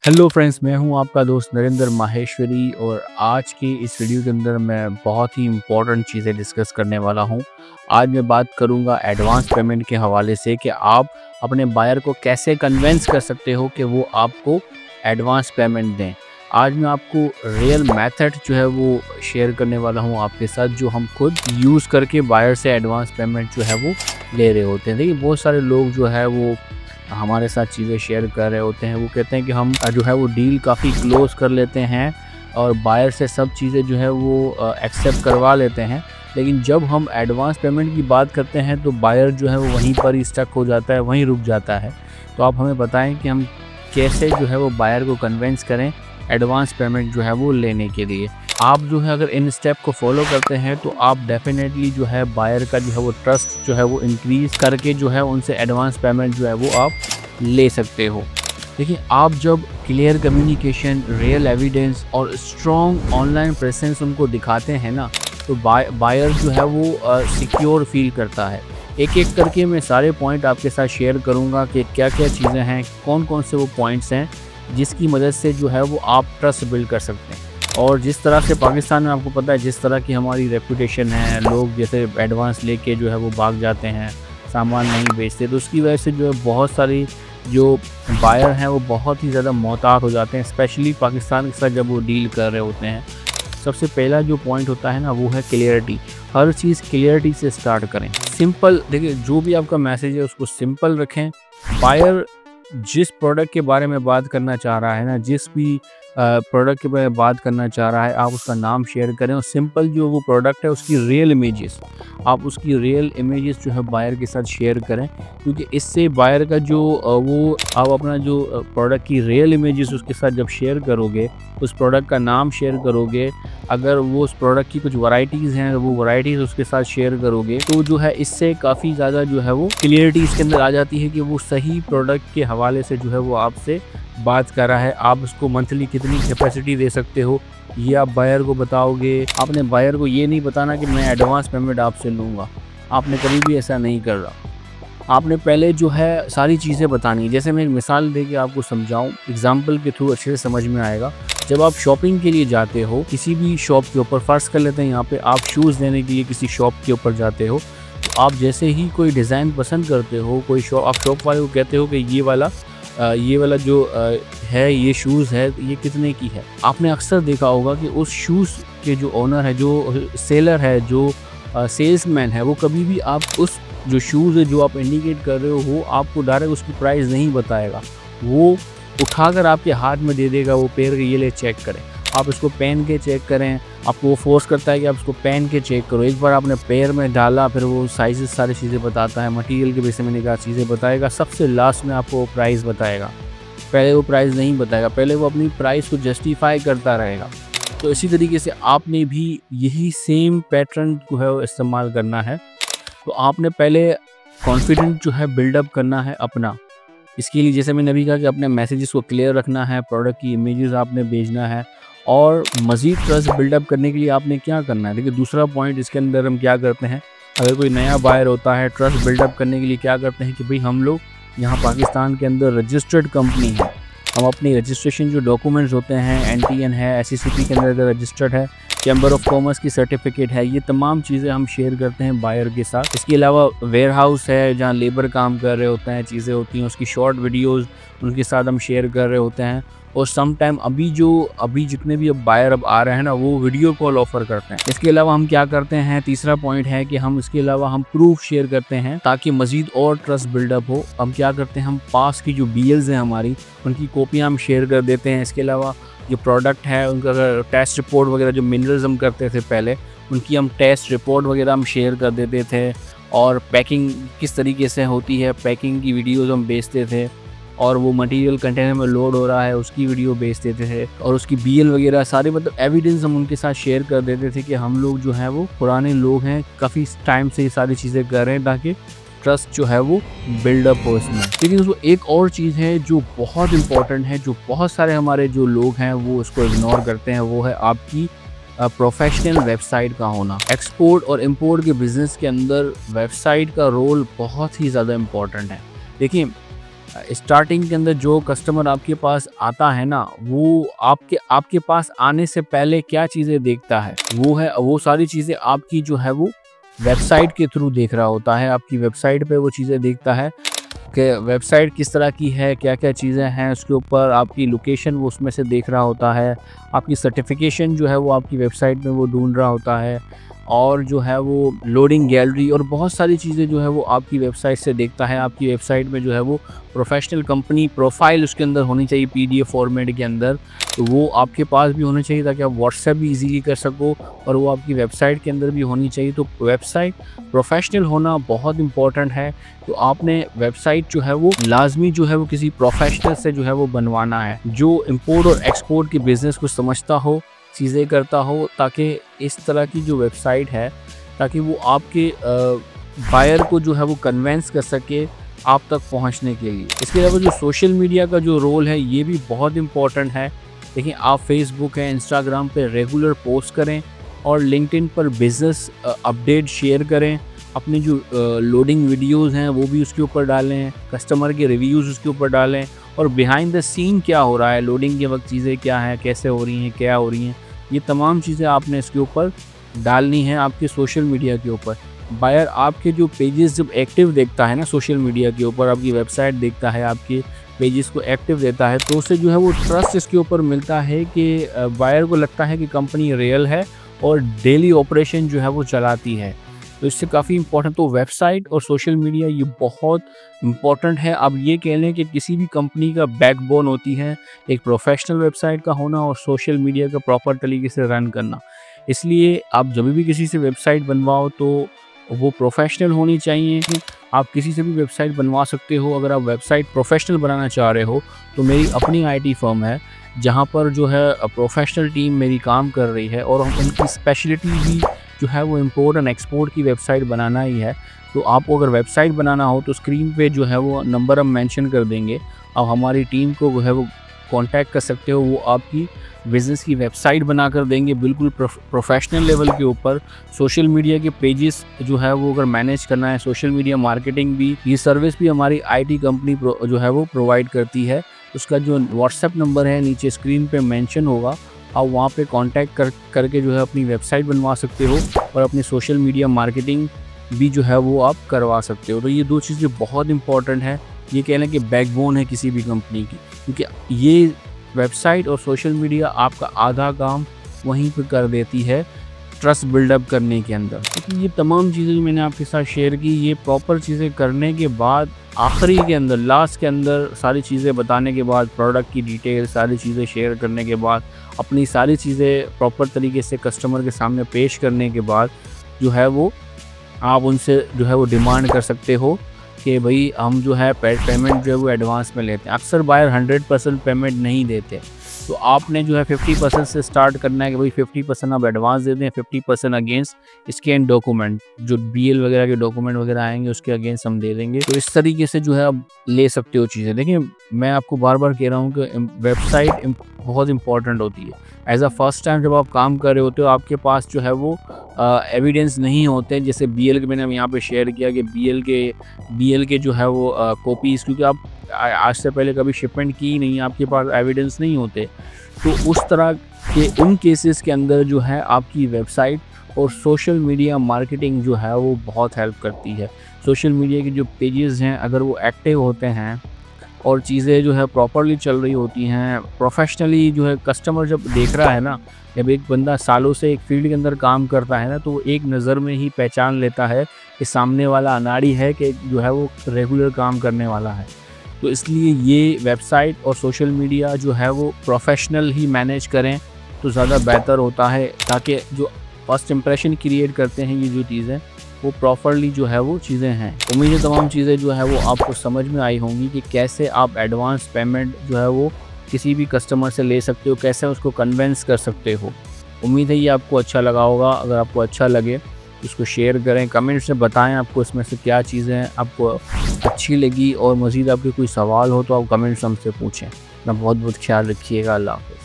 Hello friends, मैं हूं आपका दोस्त नरेंद्र माहेश्वरी और आज की इस वीडियो के अंदर मैं बहुत ही इम्पोर्टेंट चीज़ें डिस्कस करने वाला हूं। आज मैं बात करूंगा एडवांस पेमेंट के हवाले से कि आप अपने बायर को कैसे कन्विंस कर सकते हो कि वो आपको एडवांस पेमेंट दें। आज मैं आपको रियल मेथड जो है वो शेयर करने वाला हूं आपके साथ, जो हम खुद यूज़ करके बायर से एडवांस पेमेंट जो है वो ले रहे होते हैं। देखिए, बहुत सारे लोग जो है वो हमारे साथ चीज़ें शेयर कर रहे होते हैं। वो कहते हैं कि हम जो है वो डील काफ़ी क्लोज कर लेते हैं और बायर से सब चीज़ें जो है वो एक्सेप्ट करवा लेते हैं, लेकिन जब हम एडवांस पेमेंट की बात करते हैं तो बायर जो है वो वहीं पर ही स्टक हो जाता है, वहीं रुक जाता है। तो आप हमें बताएं कि हम कैसे जो है वो बायर को कन्विंस करें एडवांस पेमेंट जो है वो लेने के लिए। आप जो है अगर इन स्टेप को फॉलो करते हैं तो आप डेफिनेटली जो है बायर का जो है वो ट्रस्ट जो है वो इंक्रीज़ करके जो है उनसे एडवांस पेमेंट जो है वो आप ले सकते हो। देखिए, आप जब क्लियर कम्युनिकेशन, रियल एविडेंस और स्ट्रॉन्ग ऑनलाइन प्रेजेंस उनको दिखाते हैं ना, तो बायर जो है वो सिक्योर फील करता है। एक एक करके मैं सारे पॉइंट आपके साथ शेयर करूँगा कि क्या क्या चीज़ें हैं, कौन कौन से वो पॉइंट्स हैं जिसकी मदद से जो है वो आप ट्रस्ट बिल्ड कर सकते हैं। और जिस तरह से पाकिस्तान में आपको पता है जिस तरह की हमारी रेपुटेशन है, लोग जैसे एडवांस लेके जो है वो भाग जाते हैं, सामान नहीं बेचते, तो उसकी वजह से जो है बहुत सारी जो बायर हैं वो बहुत ही ज़्यादा मोहतात हो जाते हैं, स्पेशली पाकिस्तान के साथ जब वो डील कर रहे होते हैं। सबसे पहला जो पॉइंट होता है ना, वो है क्लियरिटी। हर चीज़ क्लियरिटी से स्टार्ट करें, सिंपल। देखिए, जो भी आपका मैसेज है उसको सिंपल रखें। बायर जिस प्रोडक्ट के बारे में बात करना चाह रहा है ना, जिस भी प्रोडक्ट के बारे में बात करना चाह रहा है, आप उसका नाम शेयर करें और सिंपल जो वो प्रोडक्ट है उसकी रियल इमेजेस, आप उसकी रियल इमेजेस जो है बायर के साथ शेयर करें, क्योंकि इससे बायर का जो वो आप अपना जो प्रोडक्ट की रियल इमेजेस उसके साथ जब शेयर करोगे, उस प्रोडक्ट का नाम शेयर करोगे, अगर वो उस प्रोडक्ट की कुछ वैरायटीज़ हैं वो वैरायटीज़ उसके साथ शेयर करोगे, तो जो है इससे काफ़ी ज़्यादा जो है वो क्लियरिटी इसके अंदर आ जाती है कि वो सही प्रोडक्ट के हवाले से जो है वो आपसे बात कर रहा है। आप उसको मंथली कितनी कैपेसिटी दे सकते हो ये आप बायर को बताओगे। आपने बायर को ये नहीं बताना कि मैं एडवांस पेमेंट आपसे लूँगा, आपने कभी भी ऐसा नहीं कर रहा। आपने पहले जो है सारी चीज़ें बतानी। जैसे मैं एक मिसाल दे के आपको समझाऊँ, एग्जाम्पल के थ्रू अच्छे से समझ में आएगा। जब आप शॉपिंग के लिए जाते हो किसी भी शॉप के ऊपर, फ़र्ज़ कर लेते हैं यहाँ पे आप शूज़ लेने के लिए किसी शॉप के ऊपर जाते हो, तो आप जैसे ही कोई डिज़ाइन पसंद करते हो, कोई आप शॉप वाले को कहते हो कि ये वाला जो है ये शूज़ है, ये कितने की है। आपने अक्सर देखा होगा कि उस शूज़ के जो ओनर है, जो सेलर है, जो सेल्समैन है, वो कभी भी आप उस जो शूज़ है जो आप इंडिकेट कर रहे हो वो आपको डायरेक्ट उसकी प्राइस नहीं बताएगा। वो उठाकर आपके हाथ में दे देगा, वो पैर के ये ले चेक करें, आप इसको पहन के चेक करें। आपको वो फोर्स करता है कि आप इसको पहन के चेक करो। एक बार आपने पैर में डाला, फिर वो साइज़ सारी चीज़ें बताता है, मटेरियल के विषय में निकाह चीज़ें बताएगा, सबसे लास्ट में आपको वो प्राइस बताएगा। पहले वो प्राइस नहीं बताएगा, पहले वो अपनी प्राइस को जस्टिफाई करता रहेगा। तो इसी तरीके से आपने भी यही सेम पैटर्न जो है वो इस्तेमाल करना है। तो आपने पहले कॉन्फिडेंट जो है बिल्डअप करना है अपना। इसके लिए जैसे मैंने अभी कहा कि अपने मैसेजेस को क्लियर रखना है, प्रोडक्ट की इमेजेस आपने भेजना है और मज़ीद ट्रस्ट बिल्डअप करने के लिए आपने क्या करना है। देखिए, दूसरा पॉइंट इसके अंदर हम क्या करते हैं, अगर कोई नया बायर होता है, ट्रस्ट बिल्डअप करने के लिए क्या करते हैं कि भाई हम लोग यहाँ पाकिस्तान के अंदर रजिस्टर्ड कंपनी है, हम अपनी रजिस्ट्रेशन जो डॉक्यूमेंट्स होते हैं, NTN है, SECP के अंदर रजिस्टर्ड है, चैम्बर ऑफ कॉमर्स की सर्टिफिकेट है, ये तमाम चीज़ें हम शेयर करते हैं बायर के साथ। इसके अलावा वेयर हाउस है जहाँ लेबर काम कर रहे होते हैं, चीज़ें होती हैं, उसकी शॉर्ट वीडियोज़ उनके साथ हम शेयर कर रहे होते हैं। और सम टाइम अभी जितने भी अब बायर अब आ रहे हैं ना, वो वीडियो कॉल ऑफ़र करते हैं। इसके अलावा हम क्या करते हैं, तीसरा पॉइंट है कि हम इसके अलावा हम प्रूफ शेयर करते हैं ताकि मज़ीद और ट्रस्ट बिल्डअप हो। हम क्या करते हैं, हम पास की जो BLs हैं हमारी, उनकी कॉपियाँ हम शेयर कर देते हैं। इसके अलावा जो प्रोडक्ट है उनका अगर टेस्ट रिपोर्ट वगैरह, जो मिनरल्स हम करते थे पहले, उनकी हम टेस्ट रिपोर्ट वगैरह हम शेयर कर देते थे। और पैकिंग किस तरीके से होती है, पैकिंग की वीडियोज़ हम भेजते थे। और वो मटेरियल कंटेनर में लोड हो रहा है उसकी वीडियो भेज देते थे। और उसकी BL वगैरह सारे मतलब एविडेंस हम उनके साथ शेयर कर देते थे कि हम लोग जो हैं वो पुराने लोग हैं, काफ़ी टाइम से ये सारी चीज़ें कर रहे हैं ताकि ट्रस्ट जो है वो बिल्डअप हो इसमें। लेकिन उसको एक और चीज़ है जो बहुत इंपॉर्टेंट है, जो बहुत सारे हमारे जो लोग हैं वो उसको इग्नोर करते हैं, वो है आपकी प्रोफेशनल वेबसाइट का होना। एक्सपोर्ट और इंपोर्ट के बिज़नेस के अंदर वेबसाइट का रोल बहुत ही ज़्यादा इम्पॉर्टेंट है। देखिए, स्टार्टिंग के अंदर जो कस्टमर आपके पास आता है ना, वो आपके पास आने से पहले क्या चीज़ें देखता है, वो सारी चीज़ें आपकी जो है वो वेबसाइट के थ्रू देख रहा होता है। आपकी वेबसाइट पे वो चीज़ें देखता है कि वेबसाइट किस तरह की है, क्या-क्या चीज़ें हैं उसके ऊपर, आपकी लोकेशन वो उसमें से देख रहा होता है, आपकी सर्टिफिकेशन जो है वो आपकी वेबसाइट में वो ढूँढ रहा होता है, और जो है वो लोडिंग गैलरी और बहुत सारी चीज़ें जो है वो आपकी वेबसाइट से देखता है। आपकी वेबसाइट में जो है वो प्रोफेशनल कंपनी प्रोफाइल उसके अंदर होनी चाहिए पीडीएफ फॉर्मेट के अंदर, तो वो आपके पास भी होना चाहिए ताकि आप व्हाट्सएप भी इजीली कर सको, और वो आपकी वेबसाइट के अंदर भी होनी चाहिए। तो वेबसाइट प्रोफेशनल होना बहुत इंपॉर्टेंट है। तो आपने वेबसाइट जो है वो लाजमी जो है वो किसी प्रोफेशनल से जो है वो बनवाना है, जो इंपोर्ट और एक्सपोर्ट के बिज़नेस को समझता हो, चीज़ें करता हो, ताकि इस तरह की जो वेबसाइट है ताकि वो आपके बायर को जो है वो कन्वेंस कर सके आप तक पहुंचने के लिए। इसके अलावा जो सोशल मीडिया का जो रोल है ये भी बहुत इम्पोर्टेंट है। देखिए, आप फेसबुक है, इंस्टाग्राम पे रेगुलर पोस्ट करें और लिंक्डइन पर बिज़नेस अपडेट शेयर करें। अपनी जो लोडिंग वीडियोस हैं वो भी उसके ऊपर डालें, कस्टमर के रिव्यूज़ उसके ऊपर डालें, और बिहाइंड द सीन क्या हो रहा है, लोडिंग के वक्त चीज़ें क्या हैं, कैसे हो रही हैं, क्या हो रही हैं, ये तमाम चीज़ें आपने इसके ऊपर डालनी है आपके सोशल मीडिया के ऊपर। बायर आपके जो पेजेस जब एक्टिव देखता है ना सोशल मीडिया के ऊपर, आपकी वेबसाइट देखता है, आपके पेजेस को एक्टिव देता है, तो उससे जो है वो ट्रस्ट इसके ऊपर मिलता है कि बायर को लगता है कि कंपनी रियल है और डेली ऑपरेशन जो है वो चलाती है। तो इससे काफ़ी इंपॉर्टेंट, तो वेबसाइट और सोशल मीडिया ये बहुत इंपॉर्टेंट है। अब ये कह लें कि किसी भी कंपनी का बैकबोन होती है एक प्रोफेशनल वेबसाइट का होना और सोशल मीडिया का प्रॉपर तरीके से रन करना। इसलिए आप जब भी किसी से वेबसाइट बनवाओ तो वो प्रोफेशनल होनी चाहिए। आप किसी से भी वेबसाइट बनवा सकते हो। अगर आप वेबसाइट प्रोफेशनल बनाना चाह रहे हो तो मेरी अपनी आईटी फर्म है जहाँ पर जो है प्रोफेशनल टीम मेरी काम कर रही है, और उनकी स्पेशलिटी भी जो है वो इंपोर्ट एंड एक्सपोर्ट की वेबसाइट बनाना ही है। तो आपको अगर वेबसाइट बनाना हो तो स्क्रीन पे जो है वो नंबर हम मेंशन कर देंगे, आप हमारी टीम को जो है वो कांटेक्ट कर सकते हो। वो आपकी बिज़नेस की वेबसाइट बना कर देंगे बिल्कुल प्रोफेशनल लेवल के ऊपर। सोशल मीडिया के पेजेस जो है वो अगर मैनेज करना है, सोशल मीडिया मार्केटिंग भी, ये सर्विस भी हमारी आईटी कंपनी जो है वो प्रोवाइड करती है। उसका जो व्हाट्सएप नंबर है नीचे स्क्रीन पे मेंशन होगा, आप वहाँ पे कांटेक्ट करके जो है अपनी वेबसाइट बनवा सकते हो और अपनी सोशल मीडिया मार्केटिंग भी जो है वो आप करवा सकते हो। तो ये दो चीज़ें बहुत इंपॉर्टेंट है, ये कह लें कि बैकबोन है किसी भी कंपनी की, क्योंकि ये वेबसाइट और सोशल मीडिया आपका आधा काम वहीं पर कर देती है ट्रस्ट बिल्डअप करने के अंदर। क्योंकि ये तमाम चीज़ें जो मैंने आपके साथ शेयर की, ये प्रॉपर चीज़ें करने के बाद आखिरी के अंदर, लास्ट के अंदर सारी चीज़ें बताने के बाद, प्रोडक्ट की डिटेल सारी चीज़ें शेयर करने के बाद, अपनी सारी चीज़ें प्रॉपर तरीके से कस्टमर के सामने पेश करने के बाद जो है वो आप उनसे जो है वो डिमांड कर सकते हो कि भाई हम जो है पेमेंट जो है वो एडवांस में लेते हैं। अक्सर बायर 100% पेमेंट नहीं देते, तो आपने जो है 50% से स्टार्ट करना है कि भाई 50% आप एडवांस दे दें, 50% अगेंस्ट स्कैन डॉक्यूमेंट, जो बीएल वगैरह के डॉक्यूमेंट वगैरह आएंगे उसके अगेंस्ट हम दे देंगे। तो इस तरीके से जो है आप ले सकते हो चीज़ें। देखिए, मैं आपको बार बार कह रहा हूँ कि वेबसाइट बहुत इंपॉर्टेंट होती है। एज अ फर्स्ट टाइम जब आप काम कर रहे होते हो, आपके पास जो है वो एविडेंस नहीं होते, जैसे बीएल के मैंने यहाँ पे शेयर किया कि बीएल के जो है वो कॉपीज़, क्योंकि आप आज से पहले कभी शिपमेंट की नहीं, आपके पास एविडेंस नहीं होते, तो उस तरह के उन केसेस के अंदर जो है आपकी वेबसाइट और सोशल मीडिया मार्केटिंग जो है वो बहुत हेल्प करती है। सोशल मीडिया के जो पेजेस हैं अगर वो एक्टिव होते हैं और चीज़ें जो है प्रॉपरली चल रही होती हैं, प्रोफेशनली जो है कस्टमर जब देख रहा है ना, जब एक बंदा सालों से एक फील्ड के अंदर काम करता है ना, तो वो एक नज़र में ही पहचान लेता है कि सामने वाला अनाड़ी है कि जो है वो रेगुलर काम करने वाला है। तो इसलिए ये वेबसाइट और सोशल मीडिया जो है वो प्रोफेशनल ही मैनेज करें तो ज़्यादा बेहतर होता है, ताकि जो फर्स्ट इंप्रेशन क्रिएट करते हैं ये जो चीज़ें वो प्रॉपरली जो है वो चीज़ें हैं। उम्मीद है तमाम चीज़ें जो है वो आपको समझ में आई होंगी कि कैसे आप एडवांस पेमेंट जो है वो किसी भी कस्टमर से ले सकते हो, कैसे उसको कन्वेंस कर सकते हो। उम्मीद है ये आपको अच्छा लगा होगा। अगर आपको अच्छा लगे इसको शेयर करें, कमेंट्स में बताएं आपको इसमें से क्या चीज़ें आपको अच्छी लगी, और मज़ीद आपके कोई सवाल हो तो आप कमेंट्स हमसे पूछें। अपना बहुत बहुत ख्याल रखिएगा। अल्लाह हाफ़िज़।